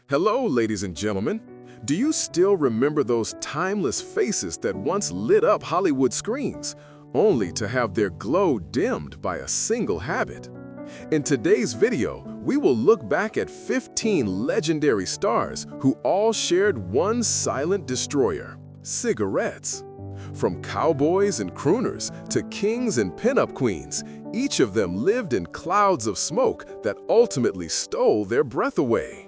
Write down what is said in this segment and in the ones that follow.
Hello, ladies and gentlemen. Do you still remember those timeless faces that once lit up Hollywood screens, only to have their glow dimmed by a single habit? In today's video, we will look back at 15 legendary stars who all shared one silent destroyer: cigarettes. From cowboys and crooners to kings and pinup queens, each of them lived in clouds of smoke that ultimately stole their breath away.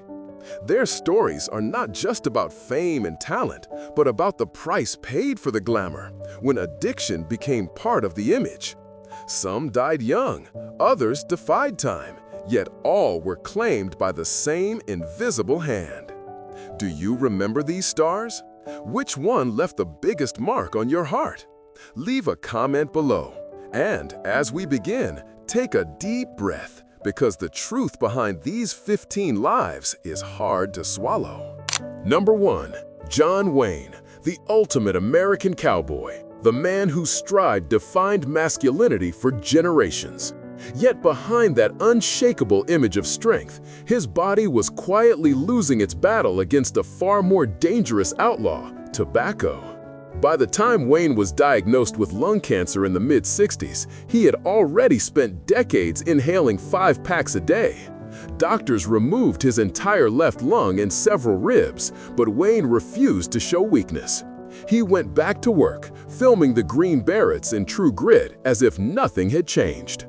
Their stories are not just about fame and talent, but about the price paid for the glamour, when addiction became part of the image. Some died young, others defied time, yet all were claimed by the same invisible hand. Do you remember these stars? Which one left the biggest mark on your heart? Leave a comment below. And as we begin, take a deep breath, because the truth behind these 15 lives is hard to swallow. Number 1. John Wayne, the ultimate American cowboy, the man whose stride defined masculinity for generations. Yet behind that unshakable image of strength, his body was quietly losing its battle against a far more dangerous outlaw: tobacco. By the time Wayne was diagnosed with lung cancer in the mid-60s, he had already spent decades inhaling 5 packs a day. Doctors removed his entire left lung and several ribs, but Wayne refused to show weakness. He went back to work, filming the Green Berets in True Grit as if nothing had changed.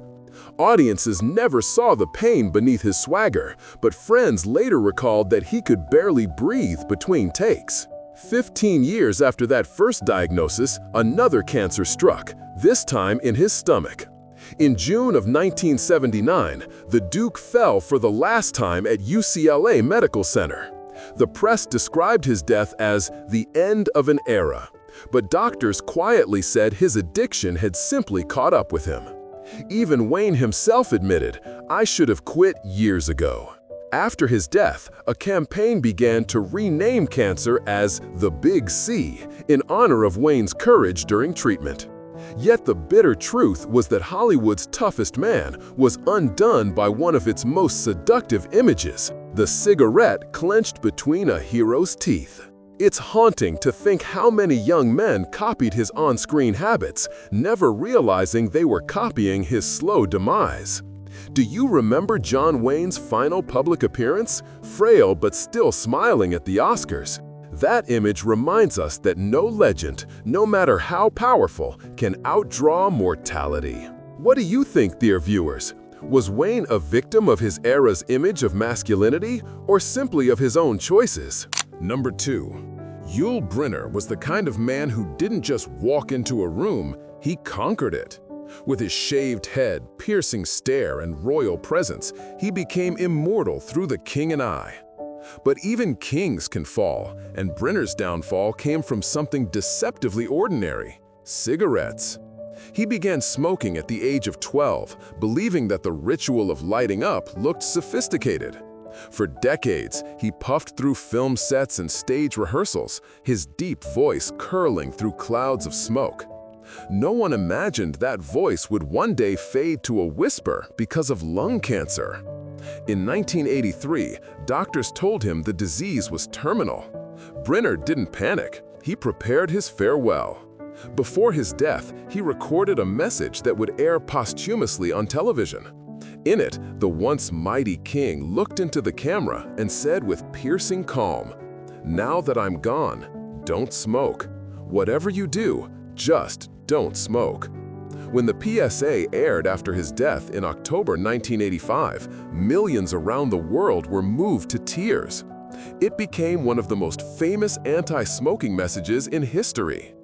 Audiences never saw the pain beneath his swagger, but friends later recalled that he could barely breathe between takes. 15 years after that first diagnosis, another cancer struck, this time in his stomach. In June of 1979, the Duke fell for the last time at UCLA Medical Center. The press described his death as the end of an era, but doctors quietly said his addiction had simply caught up with him. Even Wayne himself admitted, "I should have quit years ago." After his death, a campaign began to rename cancer as the Big C, in honor of Wayne's courage during treatment. Yet the bitter truth was that Hollywood's toughest man was undone by one of its most seductive images: the cigarette clenched between a hero's teeth. It's haunting to think how many young men copied his on-screen habits, never realizing they were copying his slow demise. Do you remember John Wayne's final public appearance? Frail but still smiling at the Oscars. That image reminds us that no legend, no matter how powerful, can outdraw mortality. What do you think, dear viewers? Was Wayne a victim of his era's image of masculinity, or simply of his own choices? Number 2. Yul Brynner was the kind of man who didn't just walk into a room, he conquered it. With his shaved head, piercing stare, and royal presence, he became immortal through The King and I. But even kings can fall, and Brynner's downfall came from something deceptively ordinary: cigarettes. He began smoking at the age of 12, believing that the ritual of lighting up looked sophisticated. For decades, he puffed through film sets and stage rehearsals, his deep voice curling through clouds of smoke. No one imagined that voice would one day fade to a whisper because of lung cancer. In 1983, doctors told him the disease was terminal. Brynner didn't panic. He prepared his farewell. Before his death, he recorded a message that would air posthumously on television. In it, the once mighty king looked into the camera and said with piercing calm, "Now that I'm gone, don't smoke. Whatever you do, just don't smoke." When the PSA aired after his death in October 1985, millions around the world were moved to tears. It became one of the most famous anti-smoking messages in history.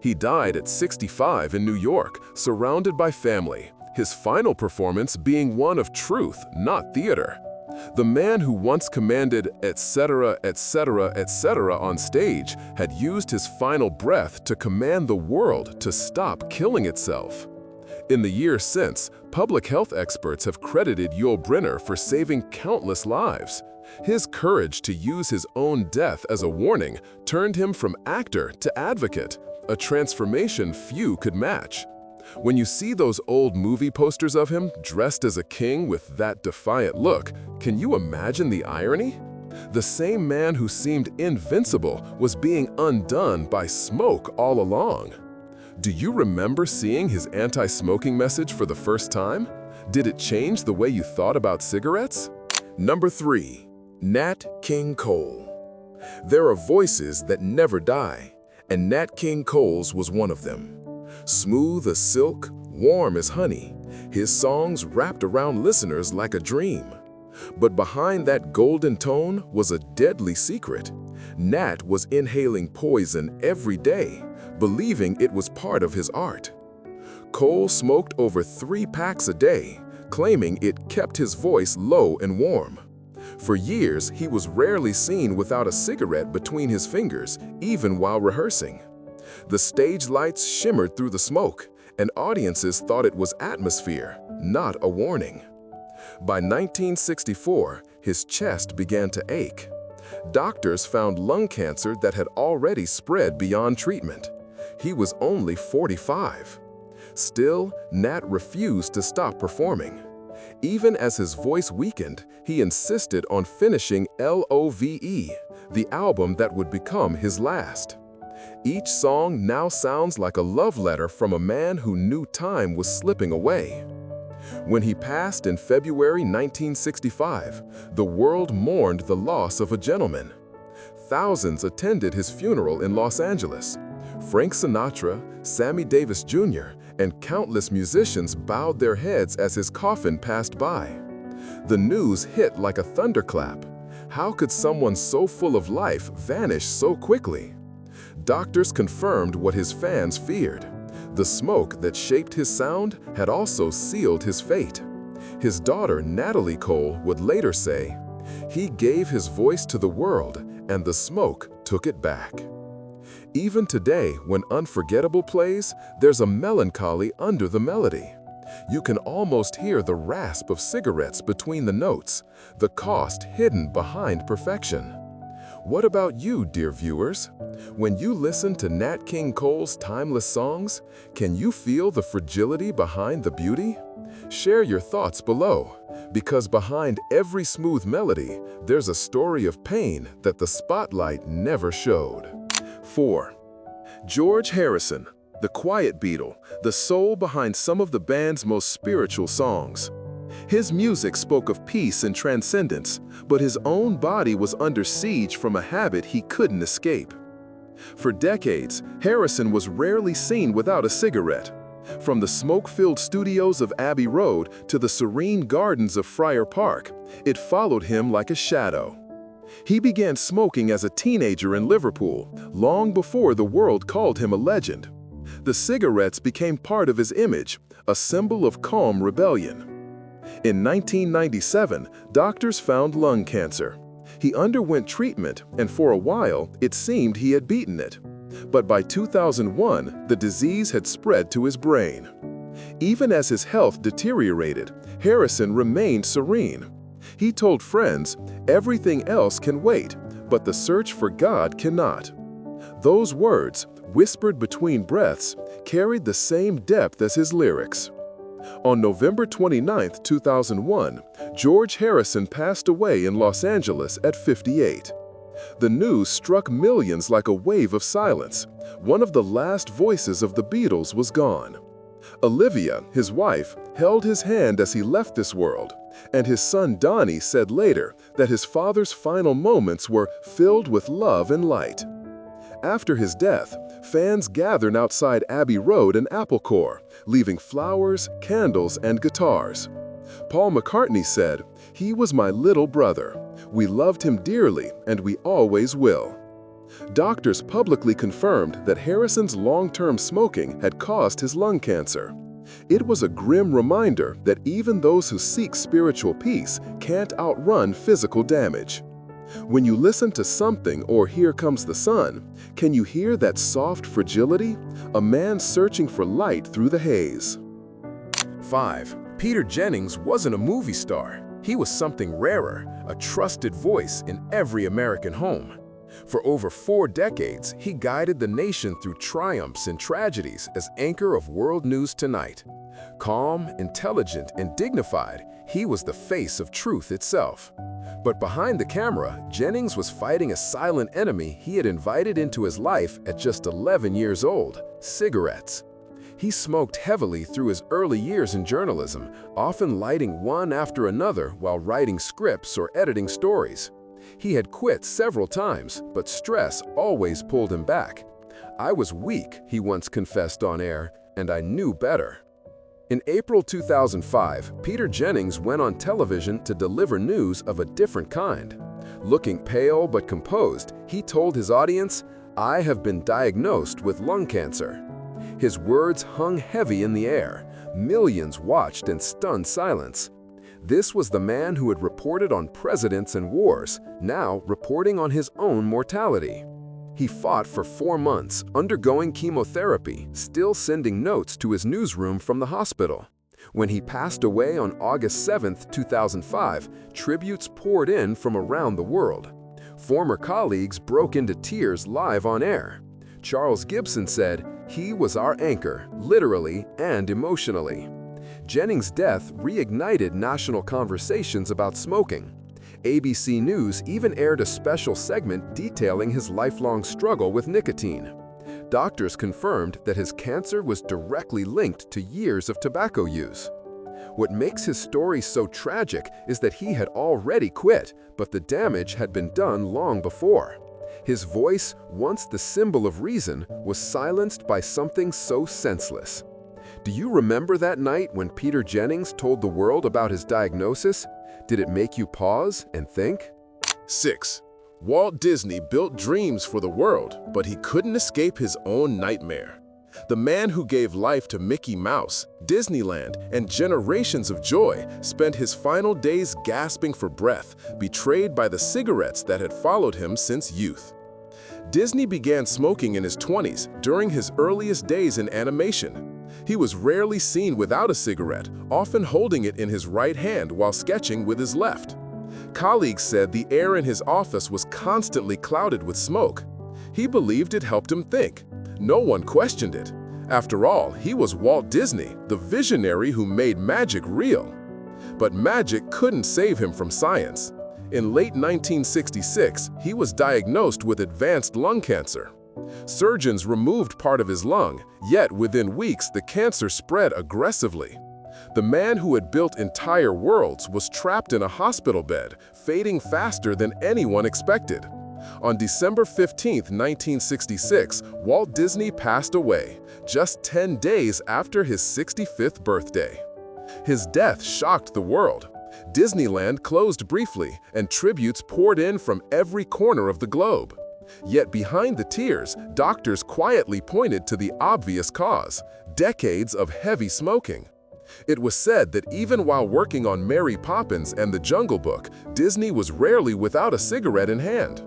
He died at 65 in New York, surrounded by family, his final performance being one of truth, not theater. The man who once commanded etc., etc., etc. on stage had used his final breath to command the world to stop killing itself. In the years since, public health experts have credited Yul Brynner for saving countless lives. His courage to use his own death as a warning turned him from actor to advocate, a transformation few could match. When you see those old movie posters of him dressed as a king with that defiant look, can you imagine the irony? The same man who seemed invincible was being undone by smoke all along. Do you remember seeing his anti-smoking message for the first time? Did it change the way you thought about cigarettes? Number 3. Nat King Cole. There are voices that never die, and Nat King Cole's was one of them. Smooth as silk, warm as honey, his songs wrapped around listeners like a dream. But behind that golden tone was a deadly secret. Nat was inhaling poison every day, believing it was part of his art. Cole smoked over 3 packs a day, claiming it kept his voice low and warm. For years, he was rarely seen without a cigarette between his fingers, even while rehearsing. The stage lights shimmered through the smoke, and audiences thought it was atmosphere, not a warning. By 1964, his chest began to ache. Doctors found lung cancer that had already spread beyond treatment. He was only 45. Still, Nat refused to stop performing. Even as his voice weakened, he insisted on finishing Love, the album that would become his last. Each song now sounds like a love letter from a man who knew time was slipping away. When he passed in February 1965, the world mourned the loss of a gentleman. Thousands attended his funeral in Los Angeles. Frank Sinatra, Sammy Davis Jr., and countless musicians bowed their heads as his coffin passed by. The news hit like a thunderclap. How could someone so full of life vanish so quickly? Doctors confirmed what his fans feared. The smoke that shaped his sound had also sealed his fate. His daughter, Natalie Cole, would later say, "He gave his voice to the world, and the smoke took it back." Even today, when Unforgettable plays, there's a melancholy under the melody. You can almost hear the rasp of cigarettes between the notes, the cost hidden behind perfection. What about you, dear viewers? When you listen to Nat King Cole's timeless songs, can you feel the fragility behind the beauty? Share your thoughts below, because behind every smooth melody, there's a story of pain that the spotlight never showed. 4. George Harrison, the quiet Beatle, the soul behind some of the band's most spiritual songs. His music spoke of peace and transcendence, but his own body was under siege from a habit he couldn't escape. For decades, Harrison was rarely seen without a cigarette. From the smoke-filled studios of Abbey Road to the serene gardens of Friar Park, it followed him like a shadow. He began smoking as a teenager in Liverpool, long before the world called him a legend. The cigarettes became part of his image, a symbol of calm rebellion. In 1997, doctors found lung cancer. He underwent treatment, and for a while, it seemed he had beaten it. But by 2001, the disease had spread to his brain. Even as his health deteriorated, Harrison remained serene. He told friends, "Everything else can wait, but the search for God cannot." Those words, whispered between breaths, carried the same depth as his lyrics. On November 29, 2001, George Harrison passed away in Los Angeles at 58. The news struck millions like a wave of silence. One of the last voices of the Beatles was gone. Olivia, his wife, held his hand as he left this world, and his son Donnie said later that his father's final moments were filled with love and light. After his death, fans gathered outside Abbey Road and Applecore, leaving flowers, candles, and guitars. Paul McCartney said, "He was my little brother. We loved him dearly, and we always will." Doctors publicly confirmed that Harrison's long-term smoking had caused his lung cancer. It was a grim reminder that even those who seek spiritual peace can't outrun physical damage. When you listen to something or Here Comes the Sun, can you hear that soft fragility? A man searching for light through the haze. 5. Peter Jennings wasn't a movie star. He was something rarer, a trusted voice in every American home. For over 4 decades, he guided the nation through triumphs and tragedies as anchor of World News Tonight. Calm, intelligent, and dignified, He was the face of truth itself. But behind the camera, Jennings was fighting a silent enemy he had invited into his life at just 11 years old: cigarettes. He smoked heavily through his early years in journalism, often lighting one after another while writing scripts or editing stories. He had quit several times, but stress always pulled him back. "I was weak," he once confessed on air, "and I knew better." In April 2005, Peter Jennings went on television to deliver news of a different kind. Looking pale but composed, he told his audience, "I have been diagnosed with lung cancer." His words hung heavy in the air. Millions watched in stunned silence. This was the man who had reported on presidents and wars, now reporting on his own mortality. He fought for 4 months, undergoing chemotherapy, still sending notes to his newsroom from the hospital. When he passed away on August 7, 2005, tributes poured in from around the world. Former colleagues broke into tears live on air. Charles Gibson said, "He was our anchor, literally and emotionally." Jennings' death reignited national conversations about smoking. ABC News even aired a special segment detailing his lifelong struggle with nicotine. Doctors confirmed that his cancer was directly linked to years of tobacco use. What makes his story so tragic is that he had already quit, but the damage had been done long before. His voice, once the symbol of reason, was silenced by something so senseless. Do you remember that night when Peter Jennings told the world about his diagnosis? Did it make you pause and think? 6. Walt Disney built dreams for the world, but he couldn't escape his own nightmare. The man who gave life to Mickey Mouse, Disneyland, and generations of joy spent his final days gasping for breath, betrayed by the cigarettes that had followed him since youth. Disney began smoking in his 20s, during his earliest days in animation. He was rarely seen without a cigarette, often holding it in his right hand while sketching with his left. Colleagues said the air in his office was constantly clouded with smoke. He believed it helped him think. No one questioned it. After all, he was Walt Disney, the visionary who made magic real. But magic couldn't save him from science. In late 1966, he was diagnosed with advanced lung cancer. Surgeons removed part of his lung, yet within weeks the cancer spread aggressively. The man who had built entire worlds was trapped in a hospital bed, fading faster than anyone expected. On December 15, 1966, Walt Disney passed away, just 10 days after his 65th birthday. His death shocked the world. Disneyland closed briefly, and tributes poured in from every corner of the globe. Yet behind the tears, doctors quietly pointed to the obvious cause: decades of heavy smoking. It was said that even while working on Mary Poppins and The Jungle Book, Disney was rarely without a cigarette in hand.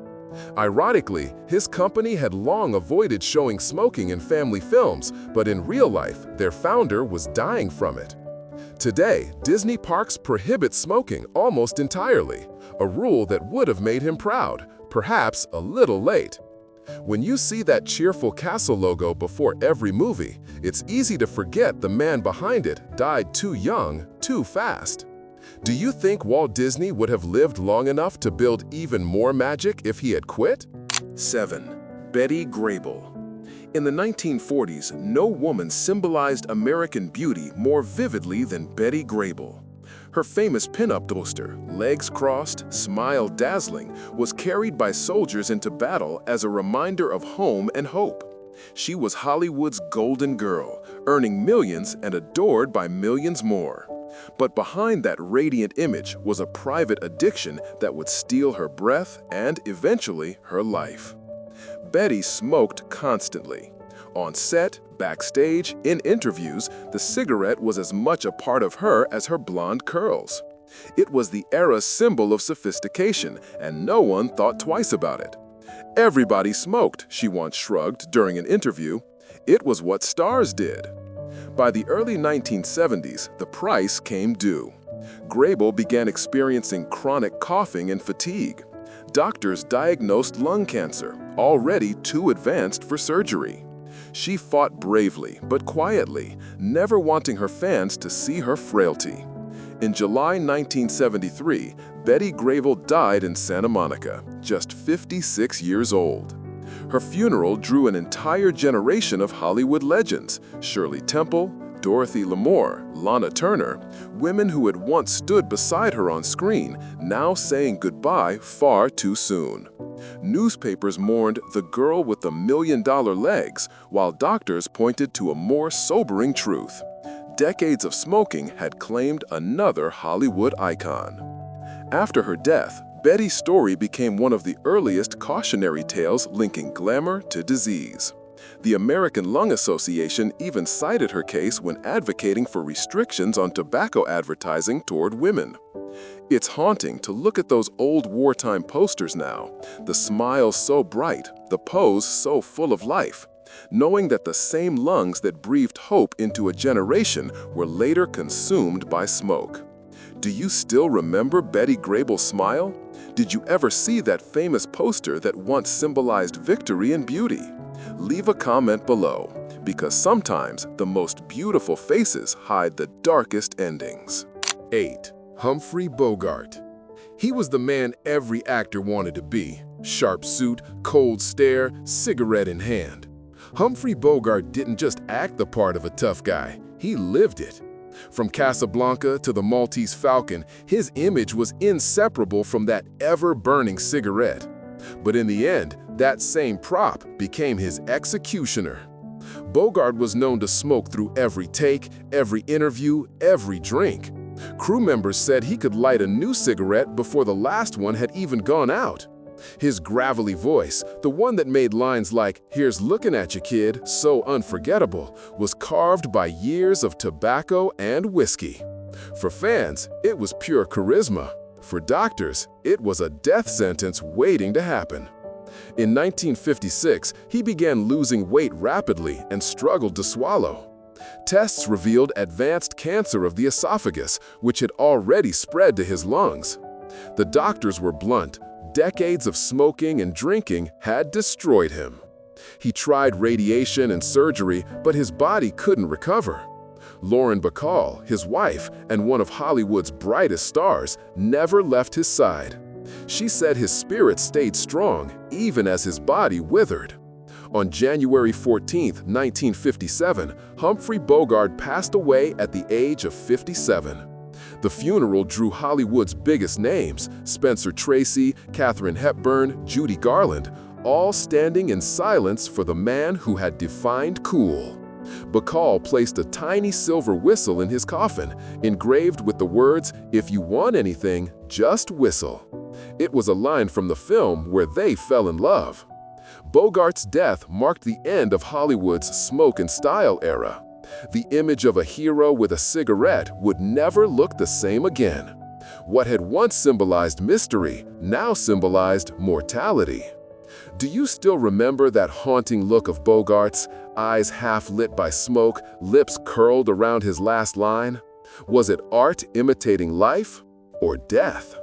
Ironically, his company had long avoided showing smoking in family films, but in real life, their founder was dying from it. Today, Disney parks prohibit smoking almost entirely, a rule that would have made him proud, perhaps a little late. When you see that cheerful castle logo before every movie, it's easy to forget the man behind it died too young, too fast. Do you think Walt Disney would have lived long enough to build even more magic if he had quit? 7. Betty Grable. In the 1940s, no woman symbolized American beauty more vividly than Betty Grable. Her famous pinup poster, legs crossed, smile dazzling, was carried by soldiers into battle as a reminder of home and hope. She was Hollywood's golden girl, earning millions and adored by millions more. But behind that radiant image was a private addiction that would steal her breath and, eventually, her life. Betty smoked constantly. On set, backstage, in interviews, the cigarette was as much a part of her as her blonde curls. It was the era's symbol of sophistication, and no one thought twice about it. "Everybody smoked," she once shrugged during an interview. It was what stars did. By the early 1970s, the price came due. Grable began experiencing chronic coughing and fatigue. Doctors diagnosed lung cancer, already too advanced for surgery. She fought bravely but quietly, never wanting her fans to see her frailty. In July 1973, Betty Grable died in Santa Monica, just 56 years old. Her funeral drew an entire generation of Hollywood legends: Shirley Temple, Dorothy Lamour, Lana Turner, women who had once stood beside her on screen, now saying goodbye far too soon. Newspapers mourned the girl with the million-dollar legs, while doctors pointed to a more sobering truth. Decades of smoking had claimed another Hollywood icon. After her death, Betty's story became one of the earliest cautionary tales linking glamour to disease. The American Lung Association even cited her case when advocating for restrictions on tobacco advertising toward women. It's haunting to look at those old wartime posters now, the smile so bright, the pose so full of life, knowing that the same lungs that breathed hope into a generation were later consumed by smoke. Do you still remember Betty Grable's smile? Did you ever see that famous poster that once symbolized victory and beauty? Leave a comment below, because sometimes the most beautiful faces hide the darkest endings. 8. Humphrey Bogart. He was the man every actor wanted to be. Sharp suit, cold stare, cigarette in hand. Humphrey Bogart didn't just act the part of a tough guy, he lived it. From Casablanca to the Maltese Falcon, his image was inseparable from that ever-burning cigarette. But in the end, that same prop became his executioner. Bogart was known to smoke through every take, every interview, every drink. Crew members said he could light a new cigarette before the last one had even gone out. His gravelly voice, the one that made lines like, "Here's looking at you, kid," so unforgettable, was carved by years of tobacco and whiskey. For fans, it was pure charisma. For doctors, it was a death sentence waiting to happen. In 1956, he began losing weight rapidly and struggled to swallow. Tests revealed advanced cancer of the esophagus, which had already spread to his lungs. The doctors were blunt. Decades of smoking and drinking had destroyed him. He tried radiation and surgery, but his body couldn't recover. Lauren Bacall, his wife and one of Hollywood's brightest stars, never left his side. She said his spirit stayed strong, even as his body withered. On January 14, 1957, Humphrey Bogart passed away at the age of 57. The funeral drew Hollywood's biggest names: Spencer Tracy, Katharine Hepburn, Judy Garland, all standing in silence for the man who had defined cool. Bacall placed a tiny silver whistle in his coffin, engraved with the words, "If you want anything, just whistle." It was a line from the film where they fell in love. Bogart's death marked the end of Hollywood's smoke and style era. The image of a hero with a cigarette would never look the same again. What had once symbolized mystery now symbolized mortality. Do you still remember that haunting look of Bogart's, eyes half lit by smoke, lips curled around his last line? Was it art imitating life or death?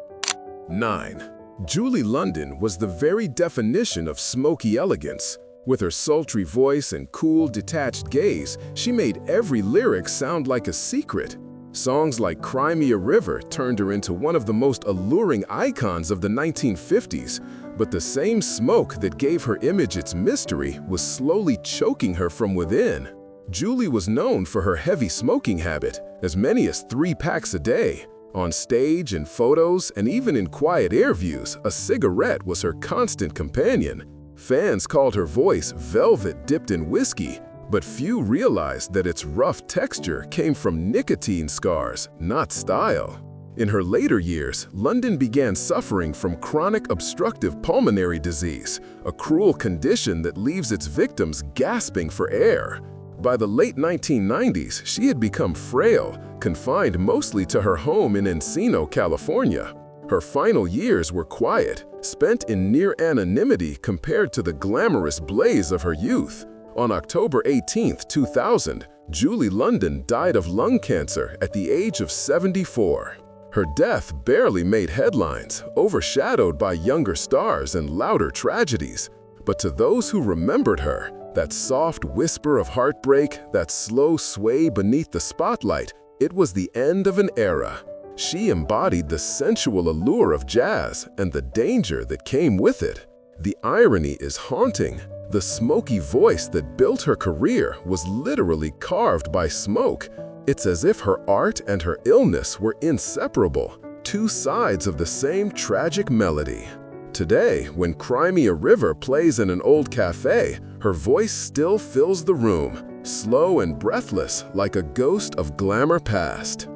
9. Julie London was the very definition of smoky elegance. With her sultry voice and cool, detached gaze, she made every lyric sound like a secret. Songs like "Cry Me a River" turned her into one of the most alluring icons of the 1950s, but the same smoke that gave her image its mystery was slowly choking her from within. Julie was known for her heavy smoking habit, as many as 3 packs a day. On stage, in photos, and even in quiet interviews, a cigarette was her constant companion. Fans called her voice velvet dipped in whiskey, but few realized that its rough texture came from nicotine scars, not style. In her later years, London began suffering from chronic obstructive pulmonary disease, a cruel condition that leaves its victims gasping for air. By the late 1990s, she had become frail, confined mostly to her home in Encino, California. Her final years were quiet, spent in near anonymity compared to the glamorous blaze of her youth. On October 18, 2000, Julie London died of lung cancer at the age of 74. Her death barely made headlines, overshadowed by younger stars and louder tragedies. But to those who remembered her, that soft whisper of heartbreak, that slow sway beneath the spotlight, it was the end of an era. She embodied the sensual allure of jazz and the danger that came with it. The irony is haunting. The smoky voice that built her career was literally carved by smoke. It's as if her art and her illness were inseparable, two sides of the same tragic melody. Today, when Cry Me a River plays in an old cafe, her voice still fills the room, slow and breathless like a ghost of glamour past.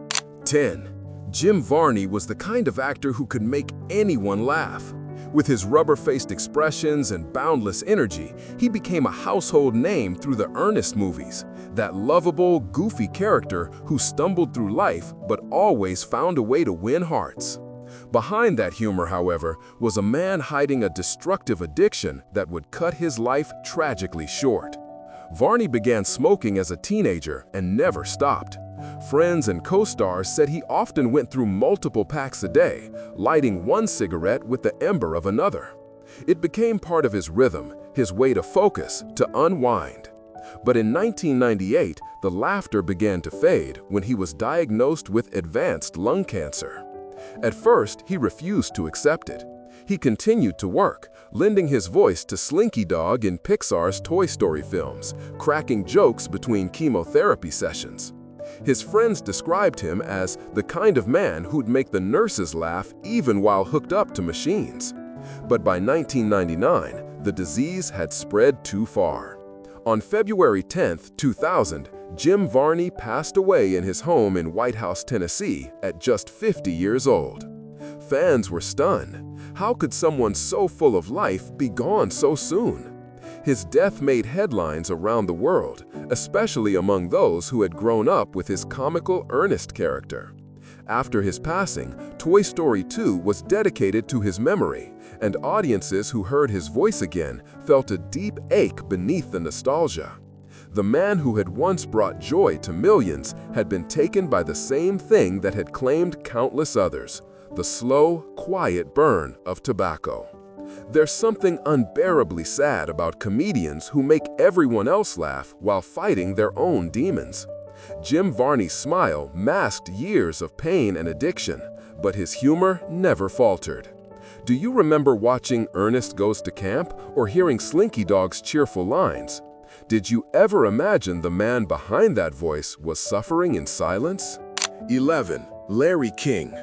10. Jim Varney was the kind of actor who could make anyone laugh. With his rubber-faced expressions and boundless energy, he became a household name through the Ernest movies, that lovable, goofy character who stumbled through life but always found a way to win hearts. Behind that humor, however, was a man hiding a destructive addiction that would cut his life tragically short. Varney began smoking as a teenager and never stopped. Friends and co-stars said he often went through multiple packs a day, lighting one cigarette with the ember of another. It became part of his rhythm, his way to focus, to unwind. But in 1998, the laughter began to fade when he was diagnosed with advanced lung cancer. At first, he refused to accept it. He continued to work, lending his voice to Slinky Dog in Pixar's Toy Story films, cracking jokes between chemotherapy sessions. His friends described him as the kind of man who'd make the nurses laugh even while hooked up to machines. But by 1999, the disease had spread too far. On February 10, 2000, Jim Varney passed away in his home in White House, Tennessee, at just 50 years old. Fans were stunned. How could someone so full of life be gone so soon? His death made headlines around the world, especially among those who had grown up with his comical Ernest character. After his passing, Toy Story 2 was dedicated to his memory, and audiences who heard his voice again felt a deep ache beneath the nostalgia. The man who had once brought joy to millions had been taken by the same thing that had claimed countless others, the slow, quiet burn of tobacco. There's something unbearably sad about comedians who make everyone else laugh while fighting their own demons. Jim Varney's smile masked years of pain and addiction, but his humor never faltered. Do you remember watching Ernest Goes to Camp or hearing Slinky Dog's cheerful lines? Did you ever imagine the man behind that voice was suffering in silence? 11. Larry King.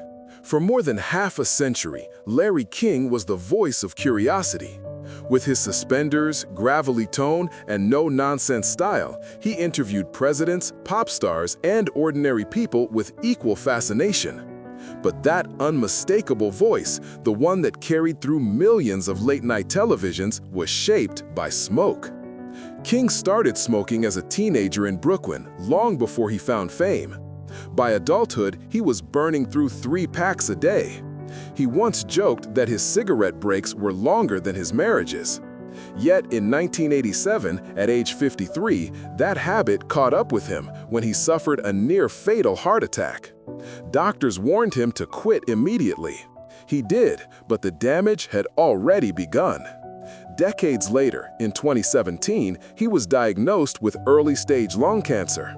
For more than half a century, Larry King was the voice of curiosity. With his suspenders, gravelly tone, and no-nonsense style, he interviewed presidents, pop stars, and ordinary people with equal fascination. But that unmistakable voice, the one that carried through millions of late-night televisions, was shaped by smoke. King started smoking as a teenager in Brooklyn, long before he found fame. By adulthood, he was burning through 3 packs a day. He once joked that his cigarette breaks were longer than his marriages. Yet in 1987, at age 53, that habit caught up with him when he suffered a near-fatal heart attack. Doctors warned him to quit immediately. He did, but the damage had already begun. Decades later, in 2017, he was diagnosed with early-stage lung cancer.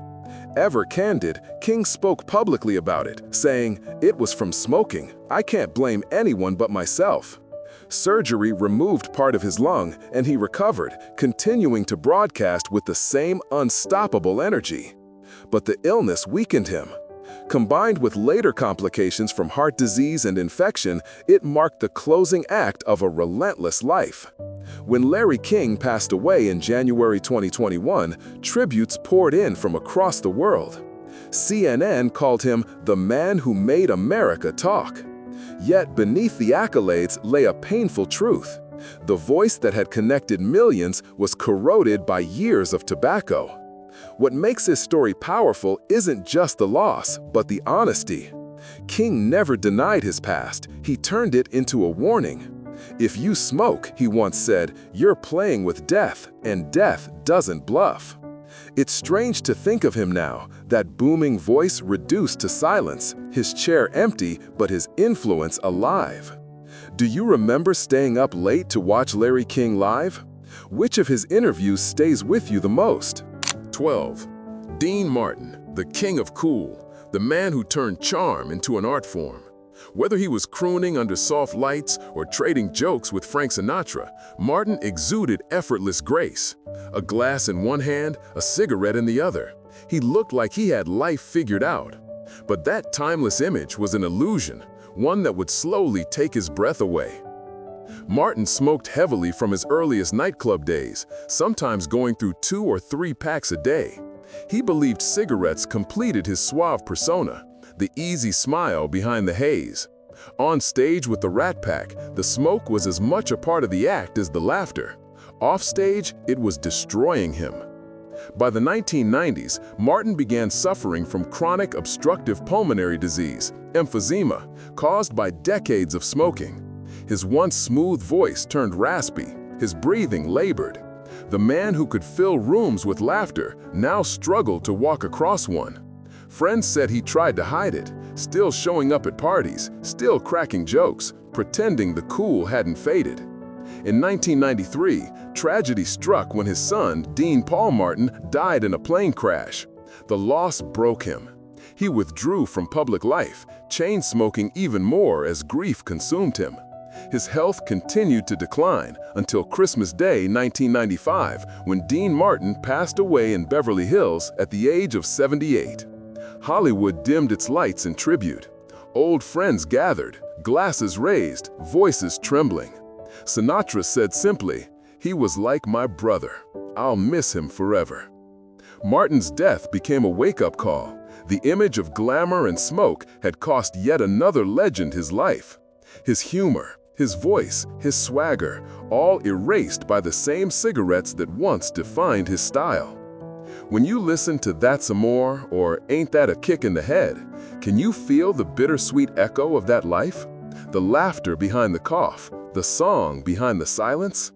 Ever candid, King spoke publicly about it, saying, "It was from smoking. I can't blame anyone but myself." Surgery removed part of his lung, and he recovered, continuing to broadcast with the same unstoppable energy. But the illness weakened him. Combined with later complications from heart disease and infection, it marked the closing act of a relentless life. When Larry King passed away in January 2021, tributes poured in from across the world. CNN called him the man who made America talk. Yet beneath the accolades lay a painful truth. The voice that had connected millions was corroded by years of tobacco. What makes his story powerful isn't just the loss, but the honesty. King never denied his past. He turned it into a warning. "If you smoke," he once said, "you're playing with death, and death doesn't bluff." It's strange to think of him now, that booming voice reduced to silence, his chair empty, but his influence alive. Do you remember staying up late to watch Larry King live? Which of his interviews stays with you the most? 12. Dean Martin, the king of cool. the man who turned charm into an art form. Whether he was crooning under soft lights or trading jokes with Frank Sinatra, Martin exuded effortless grace. A glass in one hand, a cigarette in the other. He looked like he had life figured out. But that timeless image was an illusion, one that would slowly take his breath away. Martin smoked heavily from his earliest nightclub days, sometimes going through 2 or 3 packs a day. He believed cigarettes completed his suave persona, the easy smile behind the haze. On stage with the Rat Pack, the smoke was as much a part of the act as the laughter. Off stage, it was destroying him. By the 1990s, Martin began suffering from chronic obstructive pulmonary disease, emphysema, caused by decades of smoking. His once smooth voice turned raspy, his breathing labored. The man who could fill rooms with laughter now struggled to walk across one. Friends said he tried to hide it, still showing up at parties, still cracking jokes, pretending the cool hadn't faded. In 1993, tragedy struck when his son, Dean Paul Martin, died in a plane crash. The loss broke him. He withdrew from public life, chain-smoking even more as grief consumed him. His health continued to decline until Christmas Day 1995, when Dean Martin passed away in Beverly Hills at the age of 78. Hollywood dimmed its lights in tribute. Old friends gathered, glasses raised, voices trembling. Sinatra said simply, "He was like my brother. I'll miss him forever." Martin's death became a wake-up call. The image of glamour and smoke had cost yet another legend his life. His humor, his voice, his swagger, all erased by the same cigarettes that once defined his style. When you listen to That's Amore or Ain't That a Kick in the Head, can you feel the bittersweet echo of that life? The laughter behind the cough, the song behind the silence?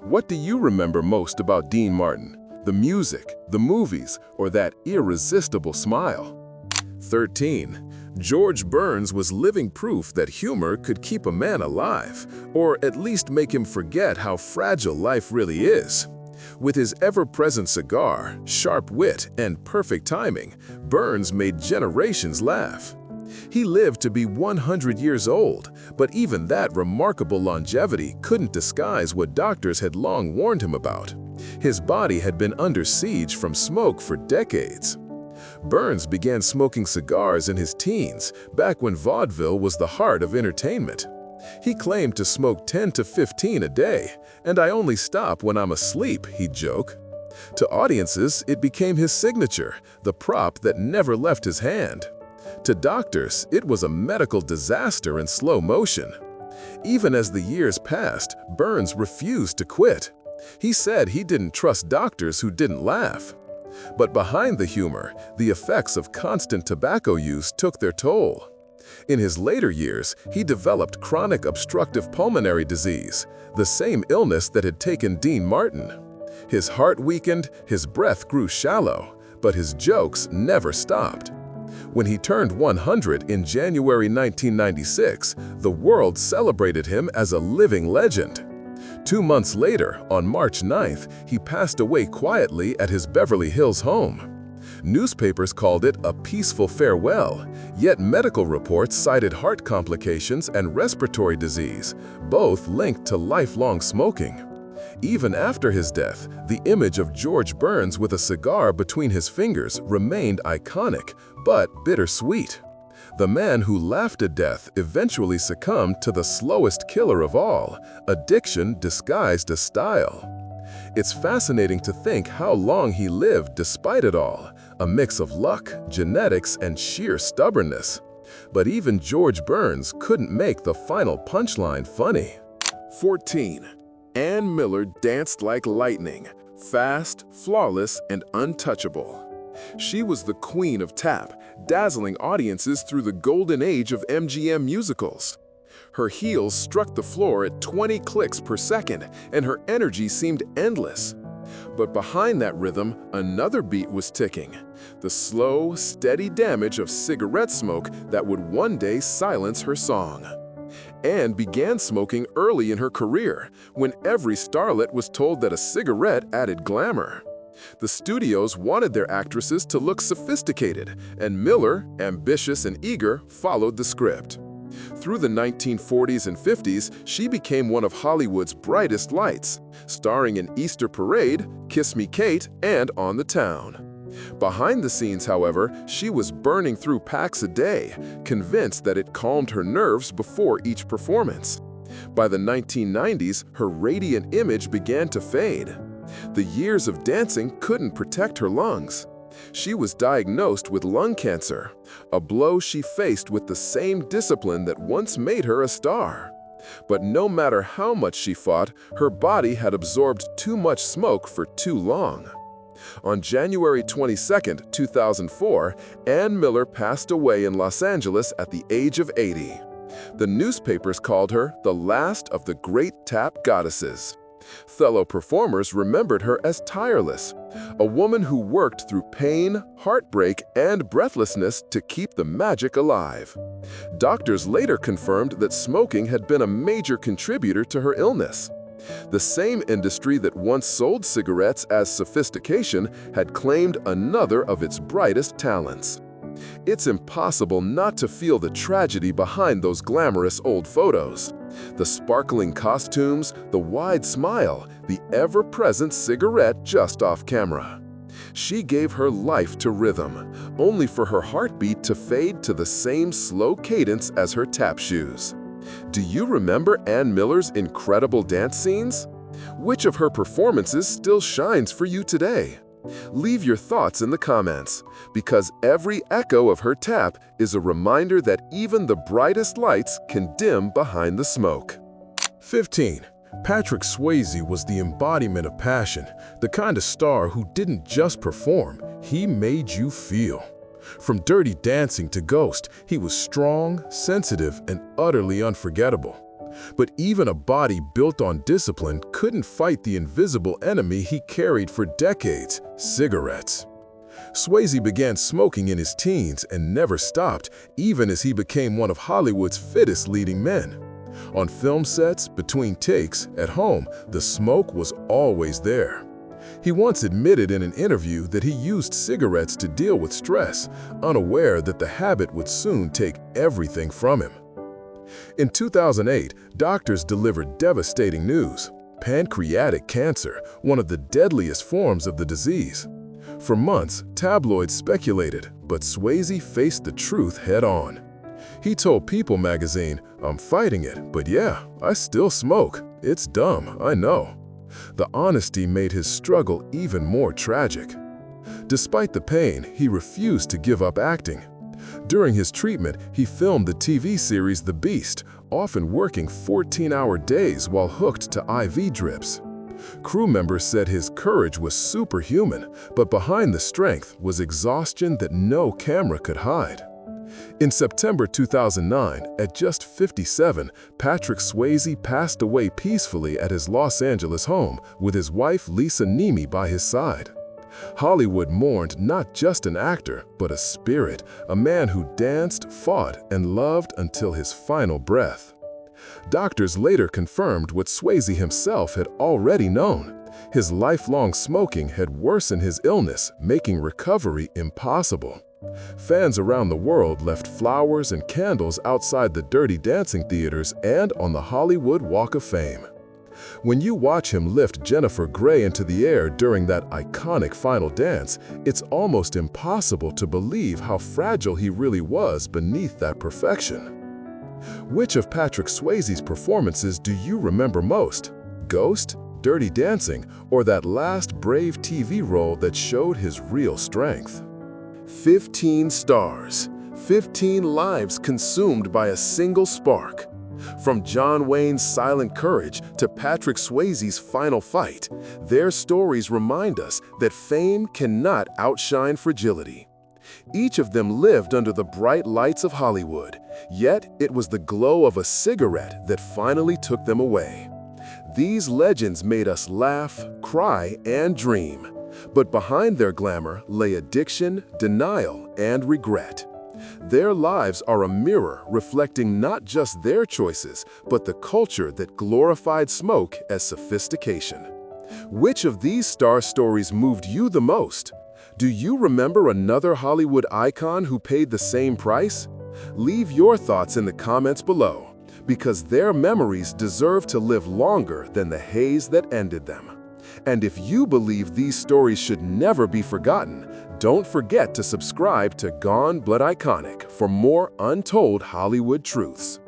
What do you remember most about Dean Martin? The music, the movies, or that irresistible smile? 13. George Burns was living proof that humor could keep a man alive, or at least make him forget how fragile life really is. With his ever-present cigar, sharp wit, and perfect timing, Burns made generations laugh. He lived to be 100 years old, but even that remarkable longevity couldn't disguise what doctors had long warned him about. His body had been under siege from smoke for decades. Burns began smoking cigars in his teens, back when vaudeville was the heart of entertainment. He claimed to smoke 10 to 15 a day, and I only stop when I'm asleep, he'd joke. To audiences, it became his signature, the prop that never left his hand. To doctors, it was a medical disaster in slow motion. Even as the years passed, Burns refused to quit. He said he didn't trust doctors who didn't laugh. But behind the humor, the effects of constant tobacco use took their toll. In his later years, he developed chronic obstructive pulmonary disease, the same illness that had taken Dean Martin. His heart weakened, his breath grew shallow, but his jokes never stopped. When he turned 100 in January 1996, the world celebrated him as a living legend. 2 months later, on March 9th, he passed away quietly at his Beverly Hills home. Newspapers called it a peaceful farewell, yet medical reports cited heart complications and respiratory disease, both linked to lifelong smoking. Even after his death, the image of George Burns with a cigar between his fingers remained iconic, but bittersweet. The man who laughed at death eventually succumbed to the slowest killer of all, addiction disguised as style. It's fascinating to think how long he lived despite it all, a mix of luck, genetics, and sheer stubbornness. But even George Burns couldn't make the final punchline funny. 14. Ann Miller danced like lightning, fast, flawless, and untouchable. She was the queen of tap, dazzling audiences through the golden age of MGM musicals. Her heels struck the floor at 20 clicks per second, and her energy seemed endless. But behind that rhythm, another beat was ticking, the slow, steady damage of cigarette smoke that would one day silence her song. Anne began smoking early in her career, when every starlet was told that a cigarette added glamour. The studios wanted their actresses to look sophisticated, and Miller, ambitious and eager, followed the script. Through the 1940s and 50s, she became one of Hollywood's brightest lights, starring in Easter Parade, Kiss Me Kate, and On the Town. Behind the scenes, however, she was burning through packs a day, convinced that it calmed her nerves before each performance. By the 1990s, her radiant image began to fade. The years of dancing couldn't protect her lungs. She was diagnosed with lung cancer, a blow she faced with the same discipline that once made her a star. But no matter how much she fought, her body had absorbed too much smoke for too long. On January 22, 2004, Ann Miller passed away in Los Angeles at the age of 80. The newspapers called her the last of the great tap goddesses. Fellow performers remembered her as tireless, a woman who worked through pain, heartbreak, and breathlessness to keep the magic alive. Doctors later confirmed that smoking had been a major contributor to her illness. The same industry that once sold cigarettes as sophistication had claimed another of its brightest talents. It's impossible not to feel the tragedy behind those glamorous old photos. The sparkling costumes, the wide smile, the ever-present cigarette just off camera. She gave her life to rhythm, only for her heartbeat to fade to the same slow cadence as her tap shoes. Do you remember Ann Miller's incredible dance scenes? Which of her performances still shines for you today? Leave your thoughts in the comments, because every echo of her tap is a reminder that even the brightest lights can dim behind the smoke. 15. Patrick Swayze was the embodiment of passion, the kind of star who didn't just perform, he made you feel. From Dirty Dancing to Ghost, he was strong, sensitive, and utterly unforgettable. But even a body built on discipline couldn't fight the invisible enemy he carried for decades: cigarettes. Swayze began smoking in his teens and never stopped, even as he became one of Hollywood's fittest leading men. On film sets, between takes, at home, the smoke was always there. He once admitted in an interview that he used cigarettes to deal with stress, unaware that the habit would soon take everything from him. In 2008, doctors delivered devastating news: pancreatic cancer, one of the deadliest forms of the disease. For months, tabloids speculated, but Swayze faced the truth head-on. He told People magazine, "I'm fighting it, but yeah, I still smoke. It's dumb, I know." The honesty made his struggle even more tragic. Despite the pain, he refused to give up acting. During his treatment, he filmed the TV series The Beast, often working 14-hour days while hooked to IV drips. Crew members said his courage was superhuman, but behind the strength was exhaustion that no camera could hide. In September 2009, at just 57, Patrick Swayze passed away peacefully at his Los Angeles home with his wife Lisa Nemi by his side. Hollywood mourned not just an actor, but a spirit, a man who danced, fought, and loved until his final breath. Doctors later confirmed what Swayze himself had already known. His lifelong smoking had worsened his illness, making recovery impossible. Fans around the world left flowers and candles outside the Dirty Dancing theaters and on the Hollywood Walk of Fame. When you watch him lift Jennifer Grey into the air during that iconic final dance, it's almost impossible to believe how fragile he really was beneath that perfection. Which of Patrick Swayze's performances do you remember most? Ghost, Dirty Dancing, or that last brave TV role that showed his real strength? 15 stars, 15 lives consumed by a single spark. From John Wayne's silent courage to Patrick Swayze's final fight, their stories remind us that fame cannot outshine fragility. Each of them lived under the bright lights of Hollywood, yet it was the glow of a cigarette that finally took them away. These legends made us laugh, cry, and dream. But behind their glamour lay addiction, denial, and regret. Their lives are a mirror reflecting not just their choices, but the culture that glorified smoke as sophistication. Which of these star stories moved you the most? Do you remember another Hollywood icon who paid the same price? Leave your thoughts in the comments below, because their memories deserve to live longer than the haze that ended them. And if you believe these stories should never be forgotten, don't forget to subscribe to Gone But Iconic for more untold Hollywood truths.